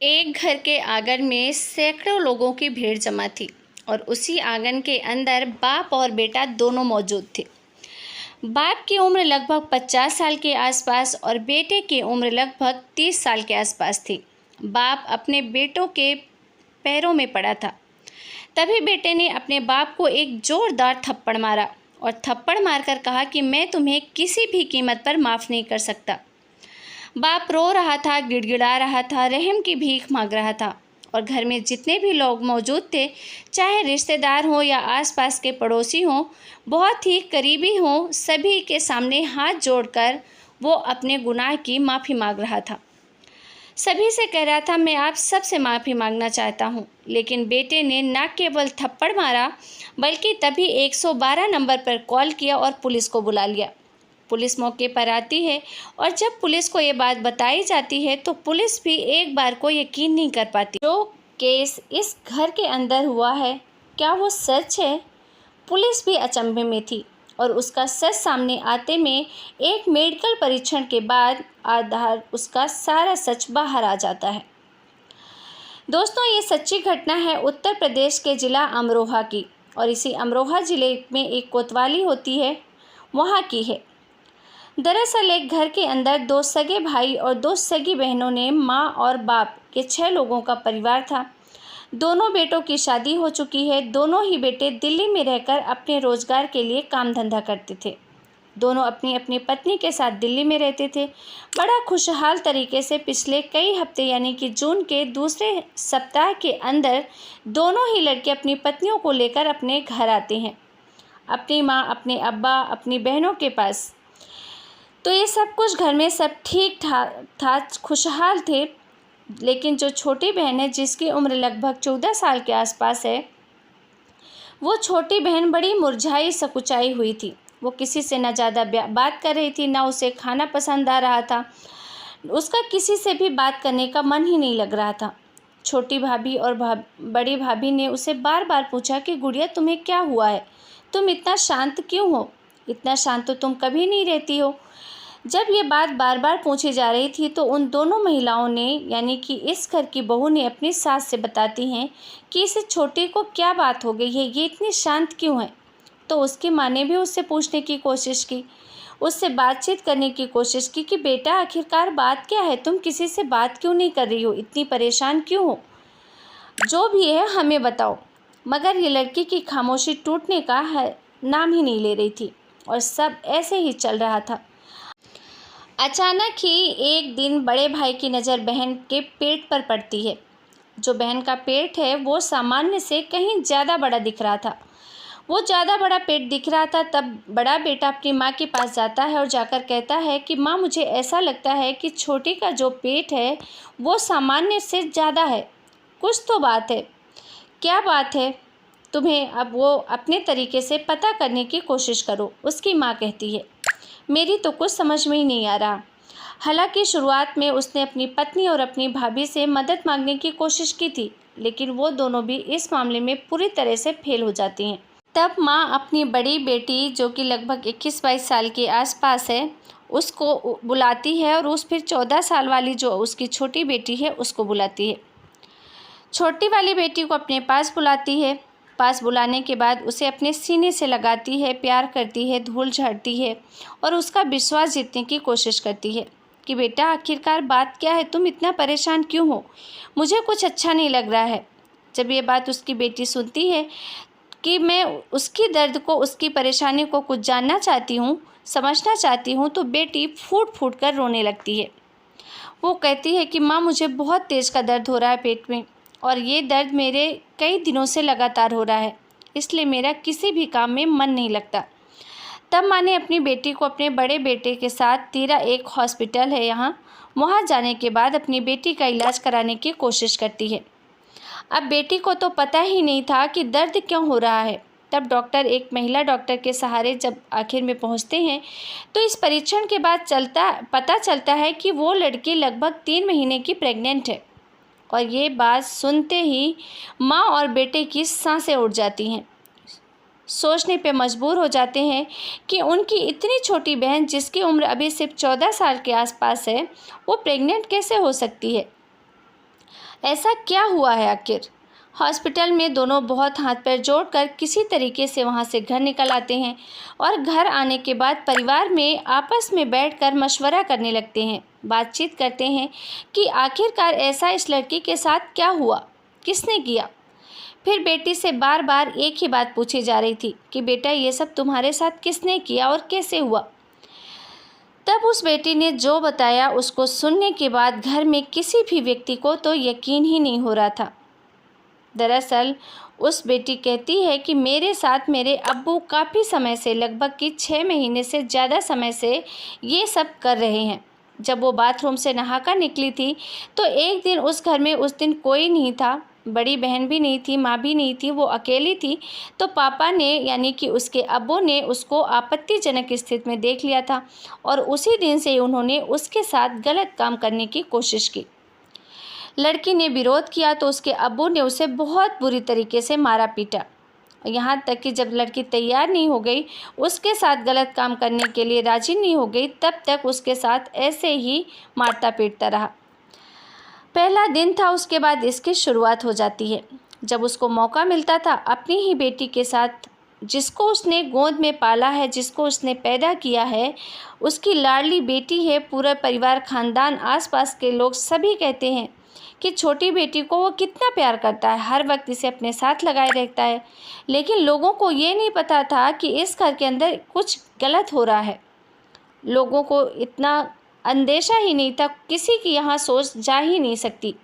एक घर के आंगन में सैकड़ों लोगों की भीड़ जमा थी और उसी आंगन के अंदर बाप और बेटा दोनों मौजूद थे। बाप की उम्र लगभग 50 साल के आसपास और बेटे की उम्र लगभग 30 साल के आसपास थी। बाप अपने बेटों के पैरों में पड़ा था। तभी बेटे ने अपने बाप को एक जोरदार थप्पड़ मारा और थप्पड़ मारकर कहा कि मैं तुम्हें किसी भी कीमत पर माफ़ नहीं कर सकता। बाप रो रहा था, गिड़गिड़ा रहा था, रहम की भीख मांग रहा था और घर में जितने भी लोग मौजूद थे, चाहे रिश्तेदार हों या आसपास के पड़ोसी हों, बहुत ही करीबी हों, सभी के सामने हाथ जोड़कर वो अपने गुनाह की माफ़ी मांग रहा था। सभी से कह रहा था, मैं आप सबसे माफ़ी मांगना चाहता हूँ। लेकिन बेटे ने न केवल थप्पड़ मारा बल्कि तभी 112 नंबर पर कॉल किया और पुलिस को बुला लिया। पुलिस मौके पर आती है और जब पुलिस को ये बात बताई जाती है तो पुलिस भी एक बार को यकीन नहीं कर पाती। जो केस इस घर के अंदर हुआ है, क्या वो सच है? पुलिस भी अचंभे में थी और उसका सच सामने आते में एक मेडिकल परीक्षण के बाद आधार उसका सारा सच बाहर आ जाता है। दोस्तों, ये सच्ची घटना है उत्तर प्रदेश के ज़िला अमरोहा की और इसी अमरोहा ज़िले में एक कोतवाली होती है, वहाँ की है। दरअसल एक घर के अंदर दो सगे भाई और दो सगी बहनों ने माँ और बाप के 6 लोगों का परिवार था। दोनों बेटों की शादी हो चुकी है। दोनों ही बेटे दिल्ली में रहकर अपने रोजगार के लिए काम धंधा करते थे। दोनों अपनी अपनी पत्नी के साथ दिल्ली में रहते थे। बड़ा खुशहाल तरीके से पिछले कई हफ्ते यानी कि जून के दूसरे सप्ताह के अंदर दोनों ही लड़के अपनी पत्नियों को लेकर अपने घर आते हैं, अपनी माँ, अपने अब्बा, अपनी बहनों के पास। तो ये सब कुछ घर में सब ठीक ठाक था, खुशहाल थे। लेकिन जो छोटी बहन है, जिसकी उम्र लगभग 14 साल के आसपास है, वो छोटी बहन बड़ी मुरझाई सकुचाई हुई थी। वो किसी से ना ज़्यादा बात कर रही थी, ना उसे खाना पसंद आ रहा था। उसका किसी से भी बात करने का मन ही नहीं लग रहा था। छोटी भाभी और बड़ी भाभी ने उसे बार बार पूछा कि गुड़िया, तुम्हें क्या हुआ है? तुम इतना शांत क्यों हो? इतना शांत तो तुम कभी नहीं रहती हो। जब ये बात बार बार पूछी जा रही थी तो उन दोनों महिलाओं ने, यानी कि इस घर की बहू ने, अपनी सास से बताती हैं कि इस छोटी को क्या बात हो गई है, ये इतनी शांत क्यों है। तो उसकी माँ ने भी उससे पूछने की कोशिश की, उससे बातचीत करने की कोशिश की कि बेटा, आखिरकार बात क्या है? तुम किसी से बात क्यों नहीं कर रही हो? इतनी परेशान क्यों हो? जो भी है हमें बताओ। मगर ये लड़की की खामोशी टूटने का नाम ही नहीं ले रही थी और सब ऐसे ही चल रहा था। अचानक ही एक दिन बड़े भाई की नज़र बहन के पेट पर पड़ती है। जो बहन का पेट है वो सामान्य से कहीं ज़्यादा बड़ा दिख रहा था। वो ज़्यादा बड़ा पेट दिख रहा था। तब बड़ा बेटा अपनी माँ के पास जाता है और जाकर कहता है कि माँ, मुझे ऐसा लगता है कि छोटी का जो पेट है वो सामान्य से ज़्यादा है। कुछ तो बात है। क्या बात है? तुम्हें अब वो अपने तरीके से पता करने की कोशिश करो, उसकी माँ कहती है। मेरी तो कुछ समझ में ही नहीं आ रहा। हालांकि शुरुआत में उसने अपनी पत्नी और अपनी भाभी से मदद मांगने की कोशिश की थी, लेकिन वो दोनों भी इस मामले में पूरी तरह से फेल हो जाती हैं। तब माँ अपनी बड़ी बेटी, जो कि लगभग 21-22 साल के आसपास है, उसको बुलाती है और फिर 14 साल वाली जो उसकी छोटी बेटी है उसको बुलाती है। छोटी वाली बेटी को अपने पास बुलाती है। पास बुलाने के बाद उसे अपने सीने से लगाती है, प्यार करती है, धूल झाड़ती है और उसका विश्वास जीतने की कोशिश करती है कि बेटा, आखिरकार बात क्या है? तुम इतना परेशान क्यों हो? मुझे कुछ अच्छा नहीं लग रहा है। जब ये बात उसकी बेटी सुनती है कि मैं उसकी दर्द को, उसकी परेशानी को कुछ जानना चाहती हूँ, समझना चाहती हूँ, तो बेटी फूट फूट कर रोने लगती है। वो कहती है कि माँ, मुझे बहुत तेज़ का दर्द हो रहा है पेट में और ये दर्द मेरे कई दिनों से लगातार हो रहा है, इसलिए मेरा किसी भी काम में मन नहीं लगता। तब माँ ने अपनी बेटी को अपने बड़े बेटे के साथ, तीरा एक हॉस्पिटल है यहाँ, वहाँ जाने के बाद अपनी बेटी का इलाज कराने की कोशिश करती है। अब बेटी को तो पता ही नहीं था कि दर्द क्यों हो रहा है। तब डॉक्टर, एक महिला डॉक्टर के सहारे जब आखिर में पहुंचते हैं तो इस परीक्षण के बाद पता चलता है कि वो लड़की लगभग 3 महीने की प्रेग्नेंट है। और ये बात सुनते ही माँ और बेटे की सांसें उड़ जाती हैं। सोचने पे मजबूर हो जाते हैं कि उनकी इतनी छोटी बहन, जिसकी उम्र अभी सिर्फ 14 साल के आसपास है, वो प्रेग्नेंट कैसे हो सकती है। ऐसा क्या हुआ है आखिर? हॉस्पिटल में दोनों बहुत हाथ पैर जोड़कर किसी तरीके से वहाँ से घर निकल आते हैं और घर आने के बाद परिवार में आपस में बैठकर मशवरा करने लगते हैं, बातचीत करते हैं कि आखिरकार ऐसा इस लड़की के साथ क्या हुआ, किसने किया। फिर बेटी से बार बार एक ही बात पूछी जा रही थी कि बेटा ये सब तुम्हारे साथ किसने किया और कैसे हुआ। तब उस बेटी ने जो बताया उसको सुनने के बाद घर में किसी भी व्यक्ति को तो यकीन ही नहीं हो रहा था। दरअसल उस बेटी कहती है कि मेरे साथ मेरे अब्बू काफ़ी समय से, लगभग कि 6 महीने से ज़्यादा समय से ये सब कर रहे हैं। जब वो बाथरूम से नहाकर निकली थी तो एक दिन उस घर में उस दिन कोई नहीं था, बड़ी बहन भी नहीं थी, माँ भी नहीं थी, वो अकेली थी। तो पापा ने यानी कि उसके अब्बू ने उसको आपत्तिजनक स्थिति में देख लिया था और उसी दिन से उन्होंने उसके साथ गलत काम करने की कोशिश की। लड़की ने विरोध किया तो उसके अब्बू ने उसे बहुत बुरी तरीके से मारा पीटा, यहाँ तक कि जब लड़की तैयार नहीं हो गई, उसके साथ गलत काम करने के लिए राजी नहीं हो गई, तब तक उसके साथ ऐसे ही मारता पीटता रहा। पहला दिन था, उसके बाद इसकी शुरुआत हो जाती है। जब उसको मौका मिलता था अपनी ही बेटी के साथ, जिसको उसने गोद में पाला है, जिसको उसने पैदा किया है, उसकी लाडली बेटी है, पूरा परिवार, खानदान, आसपास के लोग सभी कहते हैं कि छोटी बेटी को वो कितना प्यार करता है, हर वक्त इसे अपने साथ लगाए रहता है। लेकिन लोगों को ये नहीं पता था कि इस घर के अंदर कुछ गलत हो रहा है। लोगों को इतना अंदेशा ही नहीं था, किसी की यहाँ सोच जा ही नहीं सकती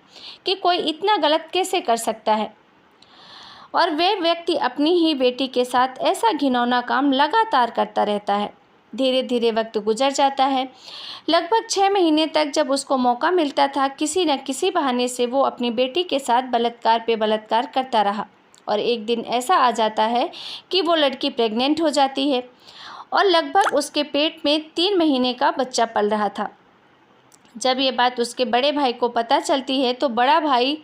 कि कोई इतना गलत कैसे कर सकता है। और वे व्यक्ति अपनी ही बेटी के साथ ऐसा घिनौना काम लगातार करता रहता है। धीरे धीरे वक्त गुजर जाता है। लगभग 6 महीने तक जब उसको मौका मिलता था, किसी न किसी बहाने से वो अपनी बेटी के साथ बलात्कार पे बलात्कार करता रहा। और एक दिन ऐसा आ जाता है कि वो लड़की प्रेग्नेंट हो जाती है और लगभग उसके पेट में 3 महीने का बच्चा पल रहा था। जब ये बात उसके बड़े भाई को पता चलती है तो बड़ा भाई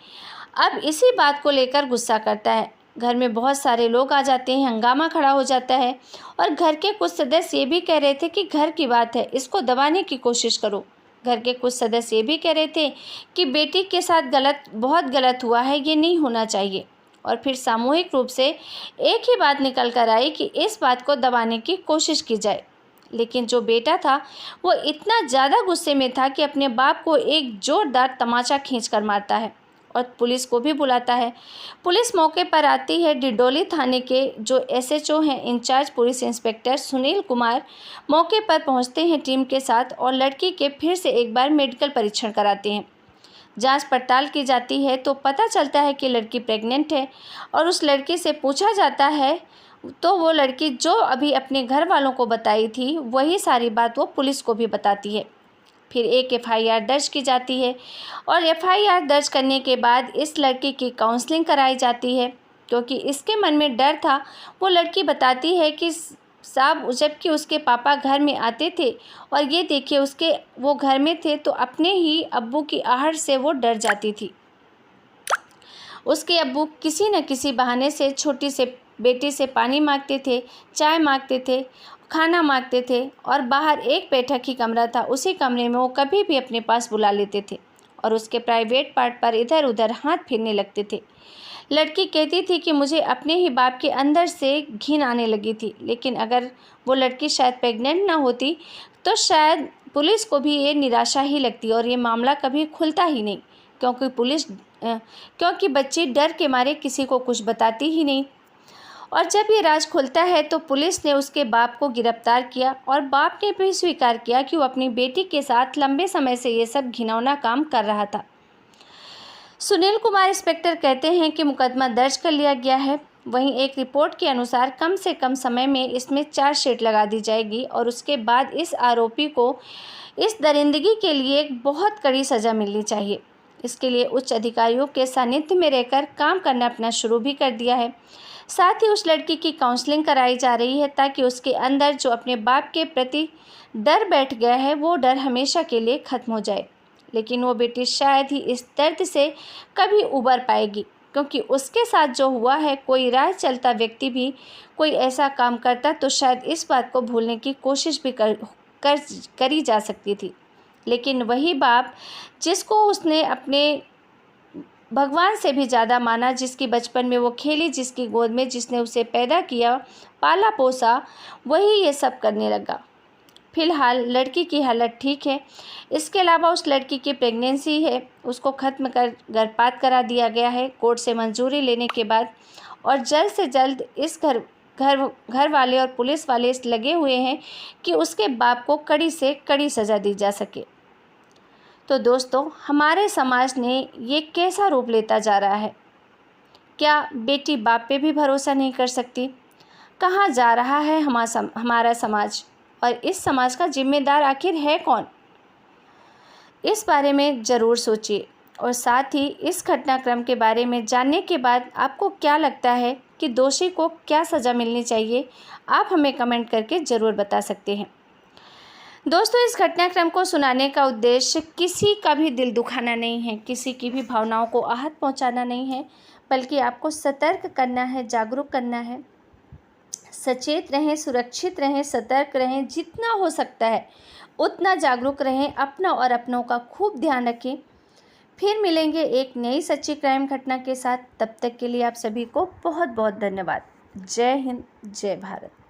अब इसी बात को लेकर गुस्सा करता है। घर में बहुत सारे लोग आ जाते हैं, हंगामा खड़ा हो जाता है और घर के कुछ सदस्य ये भी कह रहे थे कि घर की बात है, इसको दबाने की कोशिश करो। घर के कुछ सदस्य ये भी कह रहे थे कि बेटी के साथ बहुत गलत हुआ है, ये नहीं होना चाहिए। और फिर सामूहिक रूप से एक ही बात निकल कर आई कि इस बात को दबाने की कोशिश की जाए। लेकिन जो बेटा था वो इतना ज़्यादा गुस्से में था कि अपने बाप को एक जोरदार तमाचा खींचकर मारता है और पुलिस को भी बुलाता है। पुलिस मौके पर आती है। डिडोली थाने के जो एसएचओ हैं, incharge police inspector Sunil Kumar, मौके पर पहुंचते हैं टीम के साथ और लड़की के फिर से एक बार मेडिकल परीक्षण कराते हैं। जांच पड़ताल की जाती है तो पता चलता है कि लड़की प्रेग्नेंट है और उस लड़की से पूछा जाता है तो वो लड़की जो अभी अपने घर वालों को बताई थी वही सारी बात वो पुलिस को भी बताती है। फिर एक एफआईआर दर्ज की जाती है और एफआईआर दर्ज करने के बाद इस लड़की की काउंसलिंग कराई जाती है, क्योंकि इसके मन में डर था। वो लड़की बताती है कि साहब, जबकि उसके पापा घर में आते थे और ये देखिए वो घर में थे तो अपने ही अब्बू की आहट से वो डर जाती थी। उसके अब्बू किसी न किसी बहाने से छोटी से बेटी से पानी मांगते थे, चाय मांगते थे, खाना मांगते थे और बाहर एक बैठक ही कमरा था, उसी कमरे में वो कभी भी अपने पास बुला लेते थे और उसके प्राइवेट पार्ट पर इधर उधर हाथ फेरने लगते थे। लड़की कहती थी कि मुझे अपने ही बाप के अंदर से घिन आने लगी थी, लेकिन अगर वो लड़की शायद प्रेग्नेंट ना होती तो शायद पुलिस को भी ये निराशा ही लगती और ये मामला कभी खुलता ही नहीं, क्योंकि बच्ची डर के मारे किसी को कुछ बताती ही नहीं। और जब ये राज खुलता है तो पुलिस ने उसके बाप को गिरफ्तार किया और बाप ने भी स्वीकार किया कि वो अपनी बेटी के साथ लंबे समय से ये सब घिनौना काम कर रहा था। सुनील कुमार इंस्पेक्टर कहते हैं कि मुकदमा दर्ज कर लिया गया है। वहीं एक रिपोर्ट के अनुसार कम से कम समय में इसमें चार्जशीट लगा दी जाएगी और उसके बाद इस आरोपी को इस दरिंदगी के लिए एक बहुत कड़ी सज़ा मिलनी चाहिए। इसके लिए उच्च अधिकारियों के सानिध्य में रहकर काम करना अपना शुरू भी कर दिया है। साथ ही उस लड़की की काउंसलिंग कराई जा रही है ताकि उसके अंदर जो अपने बाप के प्रति डर बैठ गया है वो डर हमेशा के लिए ख़त्म हो जाए। लेकिन वो बेटी शायद ही इस दर्द से कभी उबर पाएगी, क्योंकि उसके साथ जो हुआ है, कोई राह चलता व्यक्ति भी कोई ऐसा काम करता तो शायद इस बात को भूलने की कोशिश भी करी जा सकती थी। लेकिन वही बाप जिसको उसने अपने भगवान से भी ज़्यादा माना, जिसकी बचपन में वो खेली, जिसकी गोद में जिसने उसे पैदा किया, पाला पोसा, वही ये सब करने लगा। फिलहाल लड़की की हालत ठीक है। इसके अलावा उस लड़की की प्रेगनेंसी है, उसको ख़त्म कर गर्भपात करा दिया गया है कोर्ट से मंजूरी लेने के बाद, और जल्द से जल्द इस घर वाले और पुलिस वाले लगे हुए हैं कि उसके बाप को कड़ी से कड़ी सज़ा दी जा सके। तो दोस्तों, हमारे समाज ने ये कैसा रूप लेता जा रहा है? क्या बेटी बाप पे भी भरोसा नहीं कर सकती? कहाँ जा रहा है हमारा समाज, और इस समाज का जिम्मेदार आखिर है कौन? इस बारे में ज़रूर सोचिए, और साथ ही इस घटनाक्रम के बारे में जानने के बाद आपको क्या लगता है कि दोषी को क्या सज़ा मिलनी चाहिए, आप हमें कमेंट करके ज़रूर बता सकते हैं। दोस्तों, इस घटनाक्रम को सुनाने का उद्देश्य किसी का भी दिल दुखाना नहीं है, किसी की भी भावनाओं को आहत पहुंचाना नहीं है, बल्कि आपको सतर्क करना है, जागरूक करना है। सचेत रहें, सुरक्षित रहें, सतर्क रहें, जितना हो सकता है उतना जागरूक रहें, अपना और अपनों का खूब ध्यान रखें। फिर मिलेंगे एक नई सच्ची क्राइम घटना के साथ। तब तक के लिए आप सभी को बहुत बहुत धन्यवाद। जय हिंद, जय भारत।